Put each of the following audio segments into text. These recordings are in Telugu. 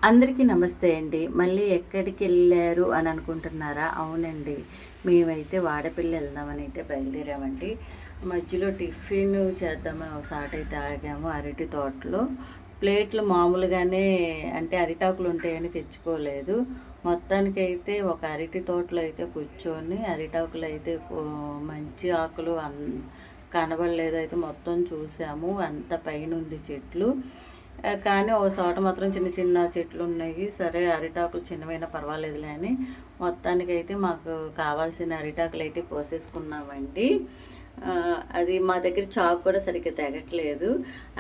అందరికీ నమస్తే అండి. మళ్ళీ ఎక్కడికి వెళ్ళారు అని అనుకుంటున్నారా? అవునండి, మేమైతే వాడపల్లి వెళ్దామని అయితే బయలుదేరామండి. మధ్యలో టిఫిన్ చేద్దామని ఒకసారి అయితే ఆగాము అరటి తోటలో. ప్లేట్లు మామూలుగానే అంటే అరిటాకులు ఉంటాయని తెచ్చుకోలేదు. మొత్తానికైతే ఒక అరటి తోటలో అయితే కూర్చొని అరిటాకులు అయితే మంచి ఆకులు కనబడలేదు, అయితే మొత్తం చూసాము. అంత పైన ఉంది చెట్లు, కానీ ఒక చోట మాత్రం చిన్న చిన్న చెట్లు ఉన్నాయి. సరే అరిటాకులు చిన్నవైనా పర్వాలేదులే అని మొత్తానికైతే మాకు కావాల్సిన అరిటాకులు అయితే కోసేసుకున్నామండి. అది మా దగ్గర చాకు కూడా సరిగ్గా తెగట్లేదు.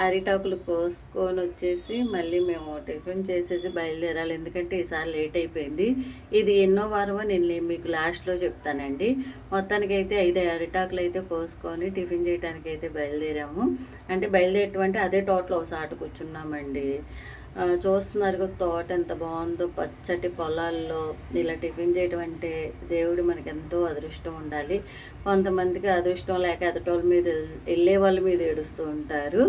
అరిటాకులు కోసుకొని వచ్చేసి మళ్ళీ మేము టిఫిన్ చేసేసి బయలుదేరాలి, ఎందుకంటే ఈసారి లేట్ అయిపోయింది. ఇది ఎన్నో వారమో నేను మీకు లాస్ట్లో చెప్తానండి. మొత్తానికైతే 5 అరిటాకులు అయితే కోసుకొని టిఫిన్ చేయడానికి అయితే బయలుదేరాము. అంటే బయలుదేరటం అంటే అదే తోటలో ఒకసారి కూర్చున్నామండి. చూస్తున్నారు తోట ఎంత బాగుందో, పచ్చటి పొలాల్లో ఇలా టిఫిన్ చేయడం అంటే దేవుడు మనకి ఎంతో అదృష్టం ఉండాలి. కొంతమందికి అదృష్టం లేక ఎదటోళ్ళ మీద వెళ్ళే వాళ్ళ మీద ఏడుస్తూ ఉంటారు.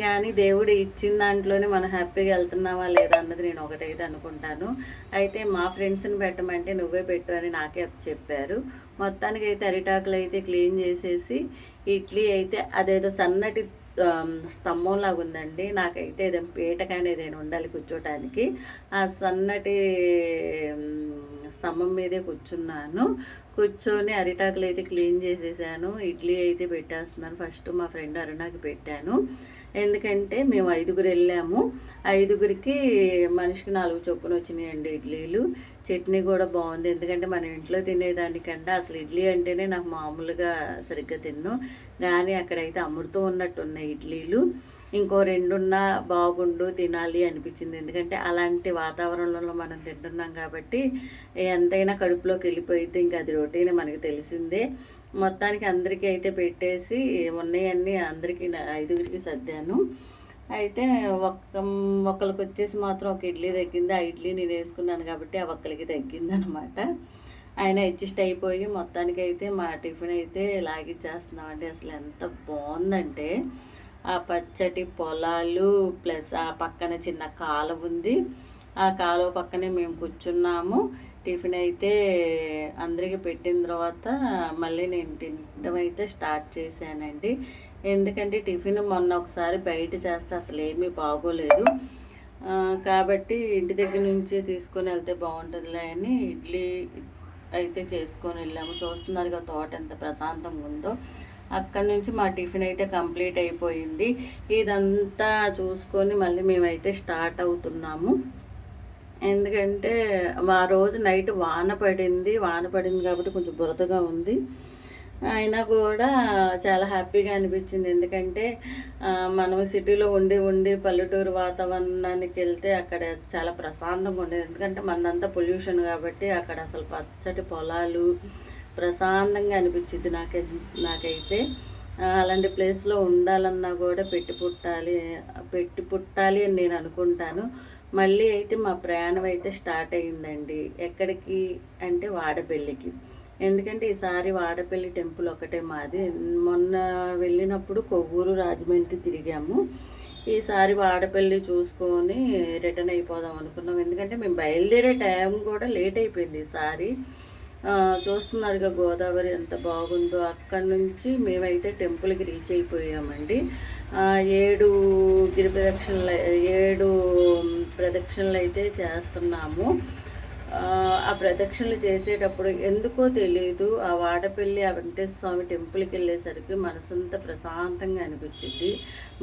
కానీ దేవుడు ఇచ్చిన దాంట్లోనే మనం హ్యాపీగా వెళ్తున్నావా లేదా అన్నది నేను ఒకటైతే అనుకుంటాను. అయితే మా ఫ్రెండ్స్ని పెట్టమంటే నువ్వే పెట్టు అని నాకే చెప్పారు. మొత్తానికి అయితే అరిటాకులు అయితే క్లీన్ చేసేసి ఇడ్లీ అయితే అదేదో సన్నటి స్తంభంలాగా ఉందండి. నాకైతే ఏదైనా పీట కానీ ఏదైనా ఉండాలి కూర్చోటానికి. ఆ సన్నటి స్తంభం మీదే కూర్చున్నాను. కూర్చొని అరిటాకులు అయితే క్లీన్ చేసేసాను. ఇడ్లీ అయితే పెట్టేస్తున్నాను. ఫస్ట్ మా ఫ్రెండ్ అరుణాకి పెట్టాను, ఎందుకంటే మేము 5గురు వెళ్ళాము. 5గురికి మనిషికి 4 చొప్పున వచ్చినాయండి ఇడ్లీలు. చట్నీ కూడా బాగుంది, ఎందుకంటే మన ఇంట్లో తినేదానికంటే అసలు ఇడ్లీ అంటేనే నాకు మామూలుగా సరిగ్గా తిన్ను, కానీ అక్కడైతే అమృతం ఉన్నట్టు ఉన్నాయి ఇడ్లీలు. ఇంకో 2 బాగుండు తినాలి అనిపించింది, ఎందుకంటే అలాంటి వాతావరణంలో మనం తింటున్నాం కాబట్టి ఎంతైనా కడుపులోకి వెళ్ళిపోయిద్ది. ఇంకా అది రొటీన్ మనకి తెలిసిందే. మొత్తానికి అందరికీ అయితే పెట్టేసి ఉన్నాయన్నీ అందరికీ 5గురికి సర్దాను. అయితే ఒక్కరికి వచ్చేసి మాత్రం ఒక ఇడ్లీ తగ్గింది. ఆ ఇడ్లీ నేను వేసుకున్నాను కాబట్టి ఆ ఒక్కరికి తగ్గింది అనమాట. ఆయన అడ్జస్ట్ అయిపోయి మొత్తానికైతే మా టిఫిన్ అయితే లాగిచ్చేస్తున్నామండి. అసలు ఎంత బాగుందంటే ఆ పచ్చటి పొలాలు ప్లస్ ఆ పక్కన చిన్న కాలువ ఉంది. ఆ కాలువ పక్కనే మేము కూర్చున్నాము. టిఫిన్ అయితే అందరికీ పెట్టిన తర్వాత మళ్ళీ నేను తినడం అయితే స్టార్ట్ చేశానండి. ఎందుకంటే టిఫిన్ మొన్న ఒకసారి బయట చేస్తే అసలు ఏమీ బాగోలేదు, కాబట్టి ఇంటి దగ్గర నుంచి తీసుకొని వెళ్తే బాగుంటుందిలే అని ఇడ్లీ అయితే చేసుకొని వెళ్ళాము. చూస్తున్నారుగా తోట ఎంత ప్రశాంతంగా ఉందో. అక్కడి నుంచి మా టిఫిన్ అయితే కంప్లీట్ అయిపోయింది. ఇదంతా చూసుకొని మళ్ళీ మేమైతే స్టార్ట్ అవుతున్నాము. ఎందుకంటే ఆ రోజు నైట్ వాన పడింది కాబట్టి కొంచెం బురదగా ఉంది. అయినా కూడా చాలా హ్యాపీగా అనిపించింది, ఎందుకంటే మనం సిటీలో ఉండి పల్లెటూరు వాతావరణానికి వెళ్తే అక్కడ చాలా ప్రశాంతంగా ఉండేది. ఎందుకంటే మనదంతా పొల్యూషన్ కాబట్టి అక్కడ అసలు పచ్చటి పొలాలు ప్రశాంతంగా అనిపించింది నాకైతే. అలాంటి ప్లేస్లో ఉండాలన్నా కూడా పెట్టి పుట్టాలి అని నేను అనుకుంటాను. మళ్ళీ అయితే మా ప్రయాణం అయితే స్టార్ట్ అయ్యిందండి. ఎక్కడికి అంటే వాడపల్లికి. ఎందుకంటే ఈసారి వాడపల్లి టెంపుల్ ఒకటే మాది. మొన్న వెళ్ళినప్పుడు కొవ్వూరు రాజమండ్రి తిరిగాము. ఈసారి వాడపల్లి చూసుకొని రిటర్న్ అయిపోదాం అనుకున్నాం, ఎందుకంటే మేము బయలుదేరే టైం కూడా లేట్ అయిపోయింది ఈసారి. చూస్తున్నారుగా గోదావరి ఎంత బాగుందో. అక్కడి నుంచి మేమైతే టెంపుల్కి రీచ్ అయిపోయామండి. 7 ప్రదక్షిణలు అయితే చేస్తున్నాము. ఆ ప్రదక్షిణలు చేసేటప్పుడు ఎందుకో తెలియదు, ఆ వాడపల్లి ఆ వెంకటేశ్వర స్వామి టెంపుల్కి వెళ్ళేసరికి మనసంతా ప్రశాంతంగా అనిపించింది.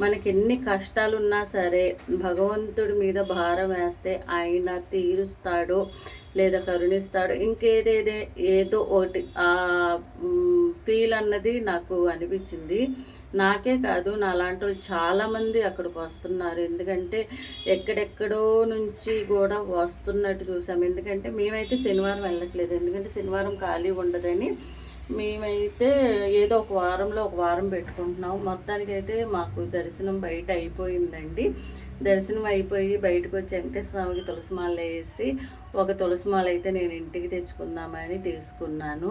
మనకి ఎన్ని కష్టాలున్నా సరే భగవంతుడి మీద భారం వేస్తే ఆయన తీరుస్తాడో లేదా కరుణిస్తాడో ఏదో ఒకటి ఆ ఫీల్ అన్నది నాకు అనిపించింది. నాకే కాదు, నా లాంటి వాళ్ళు చాలామంది అక్కడికి వస్తున్నారు, ఎందుకంటే ఎక్కడెక్కడో నుంచి కూడా వస్తున్నట్టు చూసాము. ఎందుకంటే మేమైతే శనివారం వెళ్ళట్లేదు, ఎందుకంటే శనివారం ఖాళీ ఉండదని మేమైతే ఏదో ఒక వారం పెట్టుకుంటున్నాము. మొత్తానికైతే మాకు దర్శనం బయట అయిపోయిందండి. దర్శనం అయిపోయి బయటకు వచ్చి వెంకటేశ్వర స్వామికి తులసిమాల వేసి ఒక తులసిమాల అయితే నేను ఇంటికి తెచ్చుకుందామని తీసుకున్నాను.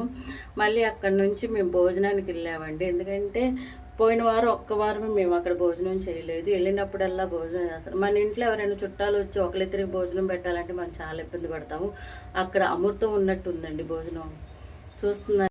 మళ్ళీ అక్కడి నుంచి మేము భోజనానికి వెళ్ళామండి. ఎందుకంటే పోయిన వారం ఒక్క వారమే మేము అక్కడ భోజనం చేయలేదు. వెళ్ళినప్పుడల్లా భోజనం చేస్తారు. మన ఇంట్లో ఎవరైనా చుట్టాలు వచ్చి ఒకరిద్దరికి భోజనం పెట్టాలంటే మనం చాలా ఇబ్బంది పడతాము. అక్కడ అమృతం ఉన్నట్టు ఉందండి భోజనం. చూస్తున్నారు